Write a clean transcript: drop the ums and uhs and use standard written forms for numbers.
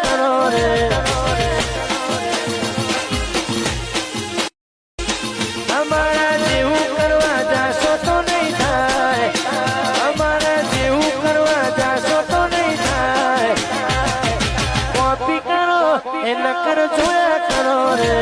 કરો રે અમારા જેવું કરવા જાશો તો નહીં થાય અમારા જેવું કરવા જાશો તો નહીં થાય કોપી કરો એ નકર જોયા કરો રે